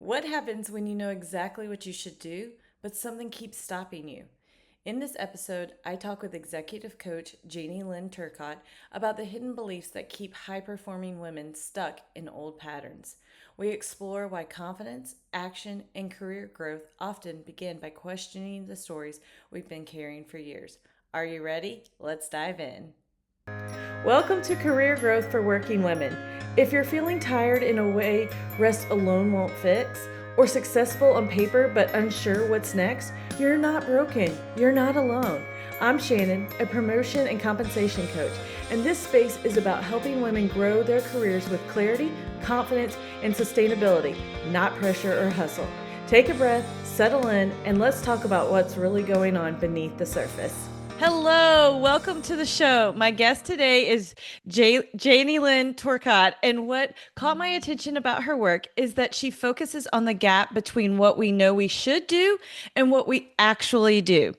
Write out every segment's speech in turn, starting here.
What happens when you know exactly what you should do, but something keeps stopping you? In this episode, I talk with executive coach Janylene Turcotte about the hidden beliefs that keep high performing women stuck in old patterns. We explore why confidence, action, and career growth often begin by questioning the stories we've been carrying for years. Are you ready? Let's dive in. Welcome to Career Growth for Working Women. If you're feeling tired in a way rest alone won't fix, or successful on paper but unsure what's next, you're not broken. You're not alone. I'm Shannon, a promotion and compensation coach, and this space is about helping women grow their careers with clarity, confidence, and sustainability, not pressure or hustle. Take a breath, settle in, and let's talk about what's really going on beneath the surface. Hello, welcome to the show. My guest today is Janylene Turcotte, and what caught my attention about her work is that she focuses on the gap between what we know we should do and what we actually do.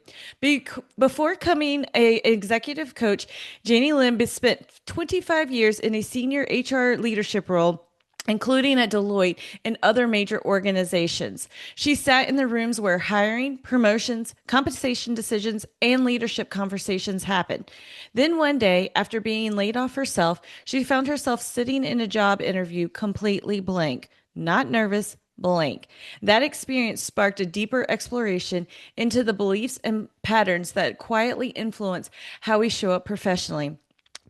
Before becoming a executive coach, Janylene spent 25 years in a senior HR leadership role, including at Deloitte and other major organizations. She sat in the rooms where hiring, promotions, compensation decisions, and leadership conversations happened. Then one day, after being laid off herself, she found herself sitting in a job interview completely blank, not nervous, blank. That experience sparked a deeper exploration into the beliefs and patterns that quietly influence how we show up professionally.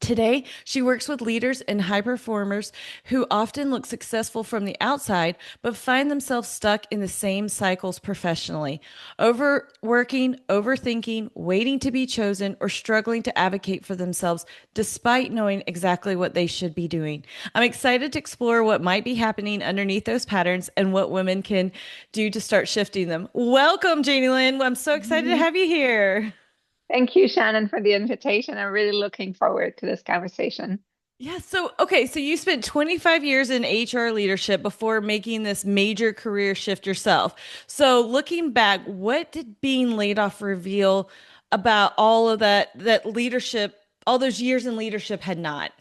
Today, she works with leaders and high performers who often look successful from the outside, but find themselves stuck in the same cycles professionally, overworking, overthinking, waiting to be chosen, or struggling to advocate for themselves despite knowing exactly what they should be doing. I'm excited to explore what might be happening underneath those patterns and what women can do to start shifting them. Welcome, Janie Lynn. I'm so excited to Mhm. have you here. Thank you, Shannon, for the invitation. I'm really looking forward to this conversation. Yeah, so you spent 25 years in HR leadership before making this major career shift yourself. So looking back, what did being laid off reveal about all of that leadership, all those years in leadership had not?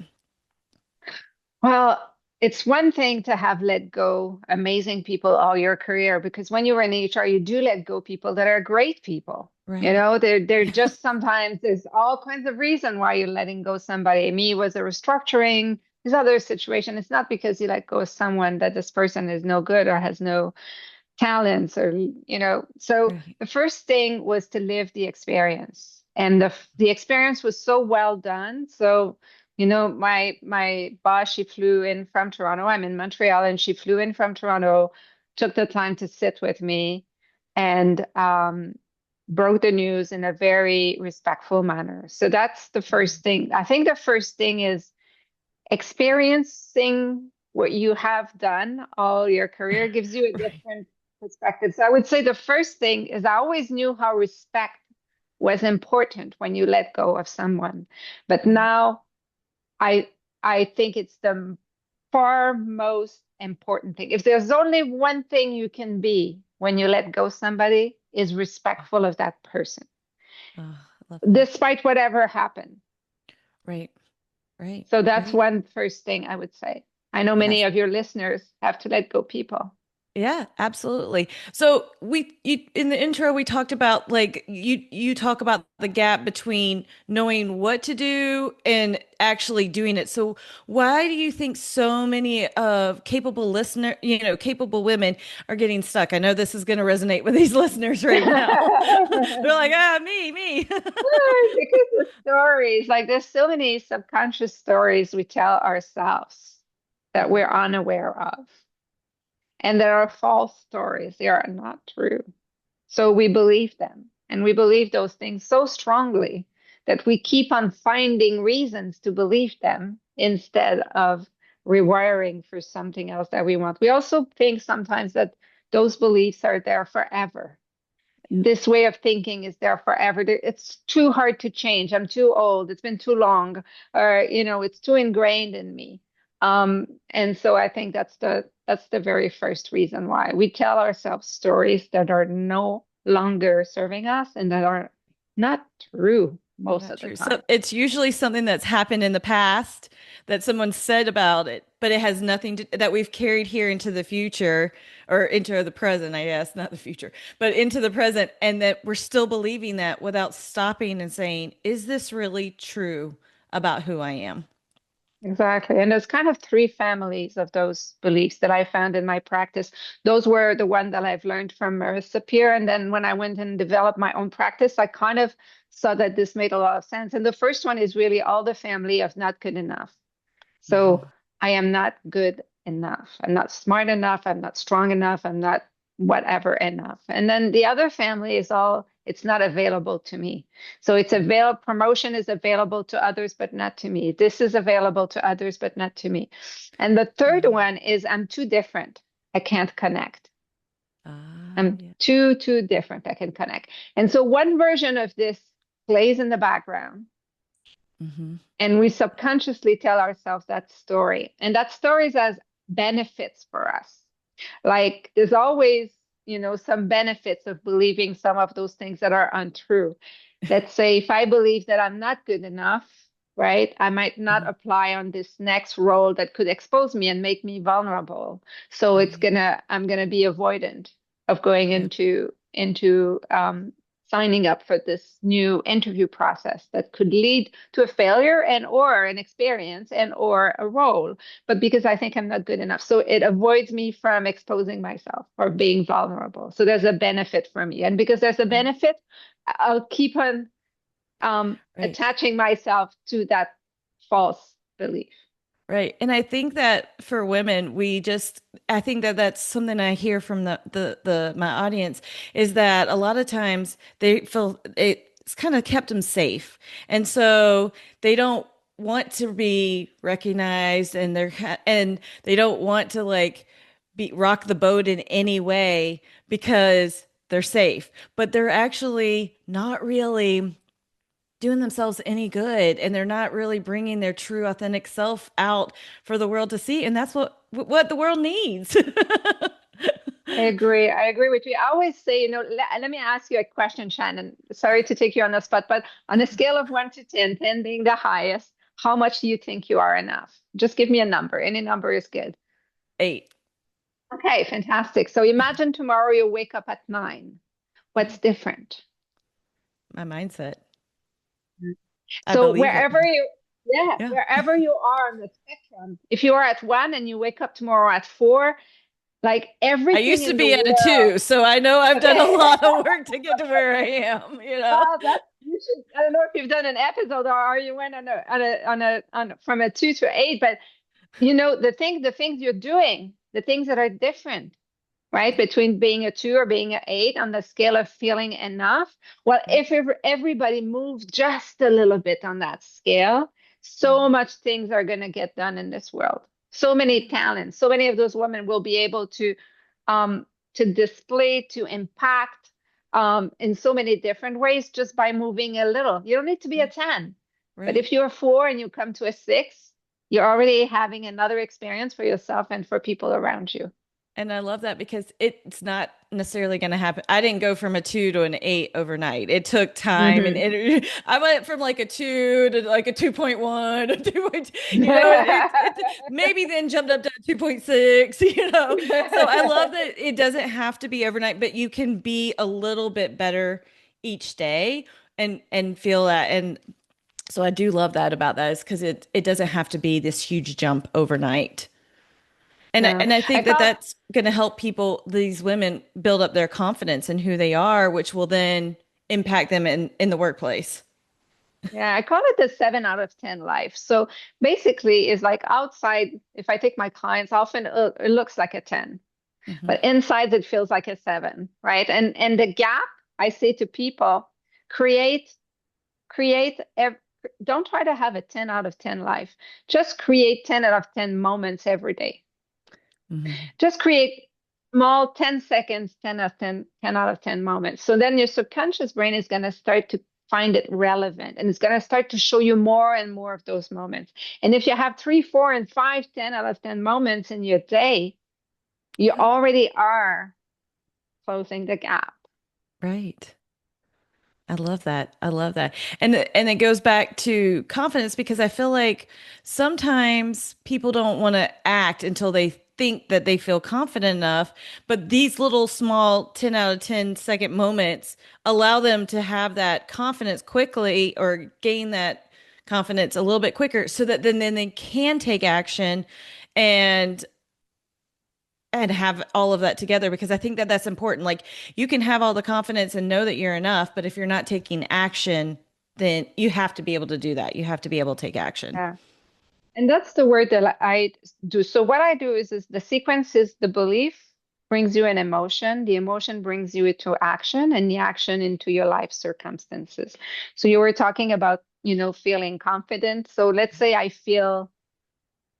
Well, it's one thing to have let go amazing people all your career because when you were in HR, you do let go people that are great people. You Right. know, they're just sometimes there's all kinds of reason why you're letting go somebody. Me was a restructuring. This other situation. It's not because you let go of someone that this person is no good or has no talents or so Right. the first thing was to live the experience, and the experience was so well done. So my boss, she flew in from Toronto. I'm in Montreal, and she flew in from Toronto, took the time to sit with me, and broke the news in a very respectful manner. So that's the first thing. I think the first thing is experiencing what you have done all your career gives you a Right. different perspective. So I would say the first thing is I always knew how respect was important when you let go of someone. But Right. now I I think it's the far most important thing. If there's only one thing you can be when you let go somebody is respectful of that person, Oh, I love that. despite whatever happened. Right. Right. So that's Right. one first thing I would say. I know many Yes. of your listeners have to let go people. Yeah, absolutely. So in the intro we talked about like you talk about the gap between knowing what to do and actually doing it. So why do you think so many of capable women are getting stuck? I know this is going to resonate with these listeners right now. They're like, "Ah, me." Because the stories, like there's so many subconscious stories we tell ourselves that Mhm. we're unaware of. And there are false stories. They are not true. So we believe them. And we believe those things so strongly that we keep on finding reasons to believe them instead of rewiring for something else that we want. We also think sometimes that those beliefs are there forever. This way of thinking is there forever. It's too hard to change. I'm too old. It's been too long, or it's too ingrained in me. And so I think that's the very first reason why we tell ourselves stories that are no longer serving us and that are not true. Or most not of the true. So time. it's usually something that's happened in the past that someone said about it, but it has nothing to, that we've carried here into the future or into the present, I guess, not the future, but into the present, and that we're still believing that without stopping and saying, is this really true about who I am? Exactly. And there's kind of three families of those beliefs that I found in my practice. Those were the one that I've learned from Marissa Peer. And then when I went and developed my own practice, I kind of saw that this made a lot of sense. And the first one is really all the family of not good enough. So Hmm. I am not good enough. I'm not smart enough. I'm not strong enough. I'm not whatever enough. And then the other family is all, it's not available to me. So it's Right. available, promotion is available to others, but not to me. This is available to others, but not to me. And the third one is I'm too different. I can't connect. I'm Yeah. too different. I can connect. And so one version of this plays in the background Hmm. and we subconsciously tell ourselves that story. And that story is as benefits for us. Like there's always, some benefits of believing some of those things that are untrue. Let's say if I believe that I'm not good enough, right? I might not Hmm. apply on this next role that could expose me and make me vulnerable. So Right. I'm gonna be avoidant of going Yep. into signing up for this new interview process that could lead to a failure and or an experience and or a role, but because I think I'm not good enough. So it avoids me from exposing myself or being vulnerable. So there's a benefit for me. And because there's a Right. benefit, I'll keep on Right. attaching myself to that false belief. Right. And I think that for women, I think that that's something I hear from my audience is that a lot of times they feel it's kind of kept them safe. And so they don't want to be recognized and they don't want to like rock the boat in any way because they're safe, but they're actually not really doing themselves any good and they're not really bringing their true authentic self out for the world to see, and that's what the world needs. I agree. I agree with you. I always say, let me ask you a question, Shannon. Sorry to take you on the spot, but on a scale of 1 to 10, 10 being the highest, how much do you think you are enough? Just give me a number. Any number is good. 8. Okay, fantastic. So imagine tomorrow you wake up at 9. What's different? My mindset. I So believe it. Yeah. wherever you are on the spectrum, if you are at 1 and you wake up tomorrow at 4, like I everything used to in the be at a world. 2, so I know I've done a Okay. lot of work to get to where I am, you know. Well, that you should. I don't know if you've done an episode or you went on from a 2 to 8, but the things you're doing, the things that are different, right, between being a 2 or being an 8 on the scale of feeling enough. Well, Right. if everybody moves just a little bit on that scale, so much things are going to get done in this world. So many talents, so many of those women will be able um, to display, to impact in so many different ways just by moving a little. You don't need to be a 10, but Right. if you're a 4 and you come to a 6, you're already having another experience for yourself and for people around you. And I love that because it's not necessarily going to happen. I didn't go from a 2 to an 8 overnight. It took time and Hmm. energy. I went from like a 2 to like a 2.1, a 2.2, it maybe then jumped up to 2.6, So I love that it doesn't have to be overnight, but you can be a little bit better each day and feel that. And so I do love that about that is because it doesn't have to be this huge jump overnight. No, And I I think that call that's going to help people, these women, build up their confidence in who they are, which will then impact them in the workplace. yeah, I call it the 7 out of 10 life. So basically, it's like outside, if I take my clients, often it looks like a 10, Hmm. but inside it feels like a 7, right? And the gap, I say to people, create create ev don't try to have a 10 out of 10 life. Just create 10 out of 10 moments every day. Hmm. Just create small 10 seconds, 10 out of 10, 10 out of 10 moments. So then your subconscious brain is going to start to find it relevant and it's going to start to show you more and more of those moments. And if you have 3, 4, and 5, 10 out of 10 moments in your day, you Yeah. already are closing the gap. Right. I love that. I love that. And it goes back to confidence because I feel like sometimes people don't want to act until they think that they feel confident enough, but these little small 10 out of 10-second moments allow them to have that confidence quickly or gain that confidence a little bit quicker so that then they can take action and have all of that together because I think that that's important. Like you can have all the confidence and know that you're enough, but if you're not taking action, then you have to be able to do that. You have to be able to take action. Yeah. And that's the word that I do. So what I do is the sequence is the belief brings you an emotion, the emotion brings you into action, and the action into your life circumstances. So you were talking about, feeling confident. So let's say I feel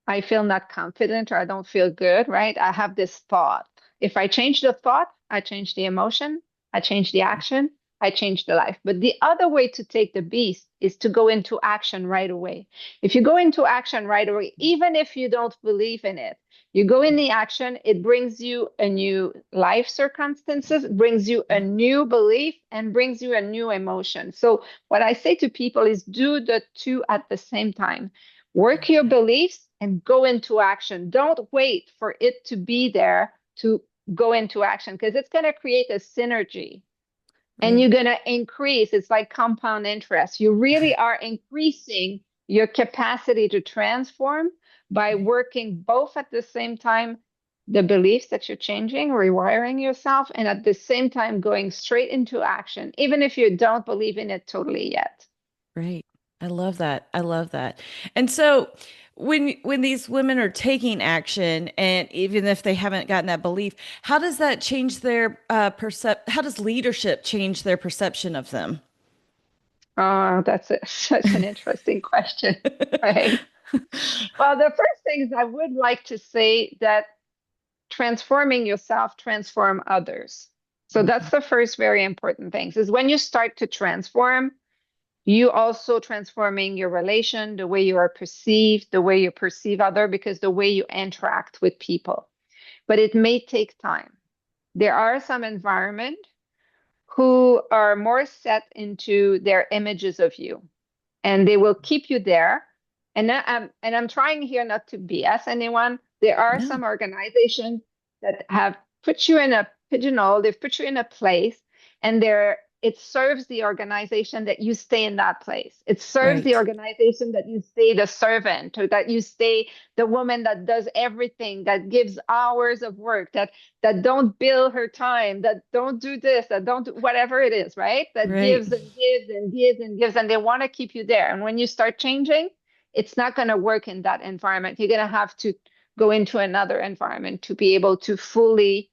not confident or I don't feel good, right? I have this thought. If I change the thought, I change the emotion, I change the action, I change the life. But the other way to take the beast is to go into action right away. If you go into action right away, even if you don't believe in it, you go in the action, it brings you a new life circumstances, brings you a Right. new belief, and brings you a new emotion. So what I say to people is do the two at the same time. Work your beliefs and go into action. Don't wait for it to be there to go into action because it's going to create a synergy and Right. you're going to increase. It's like compound interest. You really are increasing your capacity to transform by Right. working both at the same time the beliefs that you're changing, rewiring yourself, and at the same time going straight into action, even if you don't believe in it totally yet. Right. I love that. I love that. And so when these women are taking action and even if they haven't gotten that belief, how does that change their how does leadership change their perception of them? Oh, such an interesting question, right? Well, the first thing is I would like to say that transforming yourself transform others. So that's Mhm. the first very important thing is when you start to transform, you also transforming your relation, the way you are perceived, the way you perceive other, because the way you interact with people. But it may take time. There are some environment who are more set into their images of you and they will keep you there. And I'm trying here not to BS anyone. There are No. some organizations that have put you in a pigeonhole, they've put you in a place, and it serves the organization that you stay in that place. It serves the Right. organization that you stay the servant, or that you stay the woman that does everything, that gives hours of work, that don't bill her time, that don't do this, that don't do whatever it is, right? That Right. gives and gives and gives and gives, and they want to keep you there. And when you start changing, it's not going to work in that environment. You're going to have to go into another environment to be able to fully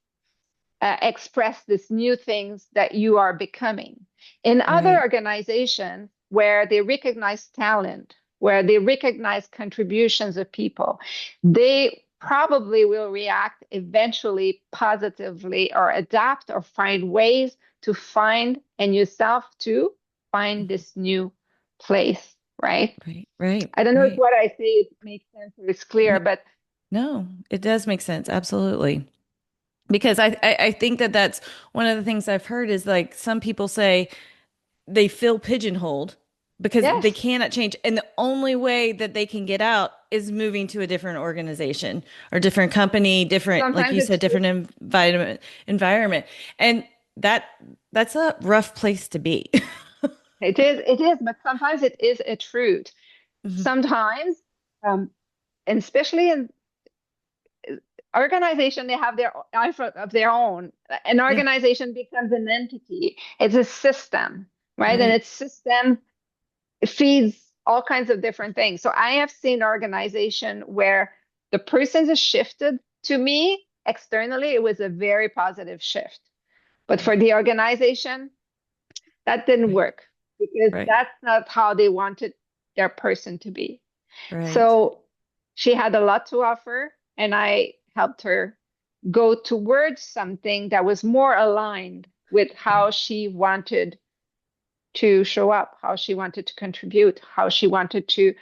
express these new things that you are becoming. In other Right. organizations where they recognize talent, where they recognize contributions of people, they probably will react eventually positively or adapt or find ways to find and yourself to find this new place, right? Right. Right. I don't know if Right. what I say makes sense or is clear, N- but No, it does make sense. Absolutely. Because I think that that's one of the things I've heard is like some people say they feel pigeonholed because they yes, cannot change. And the only way that they can get out is moving to a different organization or different company, different, like sometimes you said, it's different environment. And that that's a rough place to be. it is, but sometimes it is a truth. Mhm. Sometimes, um, and especially in organization, they have their life of their own. An Yeah. organization becomes an entity. It's a system, right? And Right. its system feeds all kinds of different things. So I have seen organization where the person is shifted to me externally. It was a very positive shift. But for the organization, that didn't Right. work because Right. that's not how they wanted their person to be. Right. So she had a lot to offer, and I helped her go towards something that was more aligned with how Right. she wanted to show up, how she wanted to contribute, how she wanted to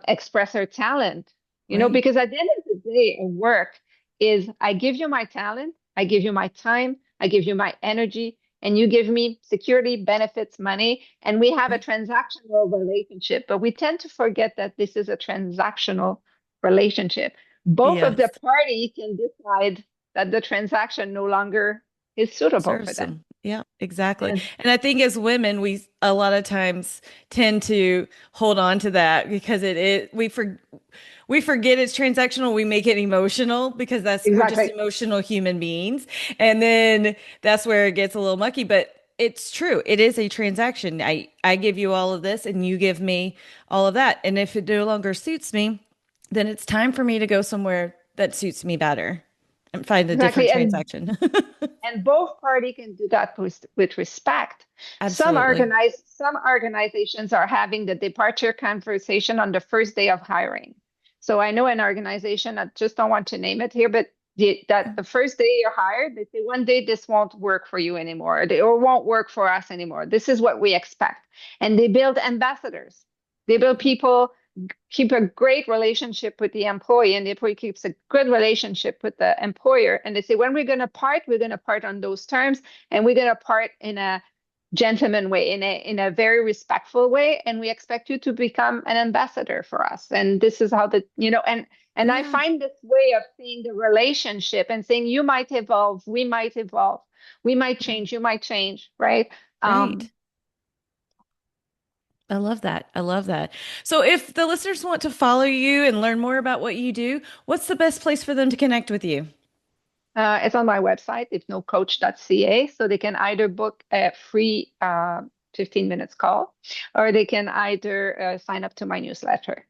express her talent. Right. Because at the end of the day, a work is I give you my talent, I give you my time, I give you my energy, and you give me security, benefits, money, and we have a transactional relationship. But we tend to forget that this is a transactional relationship. Both of the Yes. parties can decide that the transaction no longer is suitable for Serves them. them. Yeah, exactly. And And I think as women, we a lot of times tend to hold on to that because we forget it's transactional. We make it emotional because we're just exactly, emotional human beings. And then that's where it gets a little mucky. But it's true. It is a transaction. I give you all of this and you give me all of that. And if it no longer suits me, then it's time for me to go somewhere that suits me better and find a different exactly. transaction. And both party can do that with respect. Absolutely. Some organizations are having the departure conversation on the first day of hiring. So I know an organization, I just don't want to name it here, but that the first day you're hired, they say one day this won't work for you anymore, or won't work for us anymore. This is what we expect. And they build ambassadors. They build people keep a great relationship with the employee, and the employee keeps a good relationship with the employer. And they say, when we're going to part on those terms, and we're going to part in a gentleman way, in a very respectful way, and we expect you to become an ambassador for us. And this is how and I Yeah, find this way of seeing the relationship and saying, you might evolve, we might evolve, we might change, you might change, right? right. Um, I love that. I love that. So if the listeners want to follow you and learn more about what you do, what's the best place for them to connect with you? It's on my website, hypnocoach.ca. So they can either book a free 15 minutes call, or they can either sign up to my newsletter.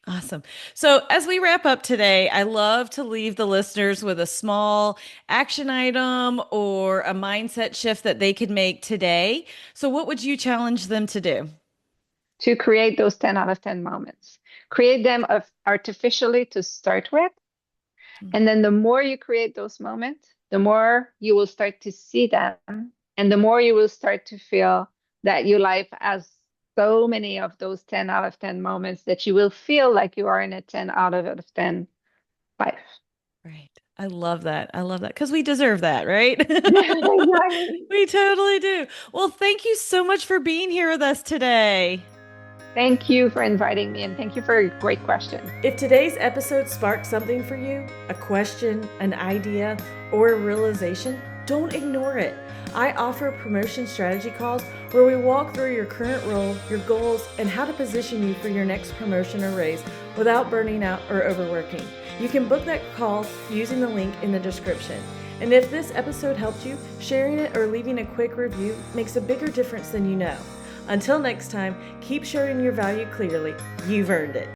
Awesome. So as we wrap up today, I love to leave the listeners with a small action item or a mindset shift that they could make today. So what would you challenge them to do? To create those 10 out of 10 moments. Create them artificially to start with. And then the more you create those moments, the more you will start to see them. And the more you will start to feel that your life has so many of those 10 out of 10 moments that you will feel like you are in a 10 out of 10 life. Right. I love that. I love that because we deserve that, right? Exactly. We totally do. Well, thank you so much for being here with us today. Thank you for inviting me, and thank you for great questions. If today's episode sparked something for you, a question, an idea, or a realization, don't ignore it. I offer promotion strategy calls where we walk through your current role, your goals, and how to position you for your next promotion or raise without burning out or overworking. You can book that call using the link in the description. And if this episode helped you, sharing it or leaving a quick review makes a bigger difference than you know. Until next time, keep showing your value clearly. You've earned it.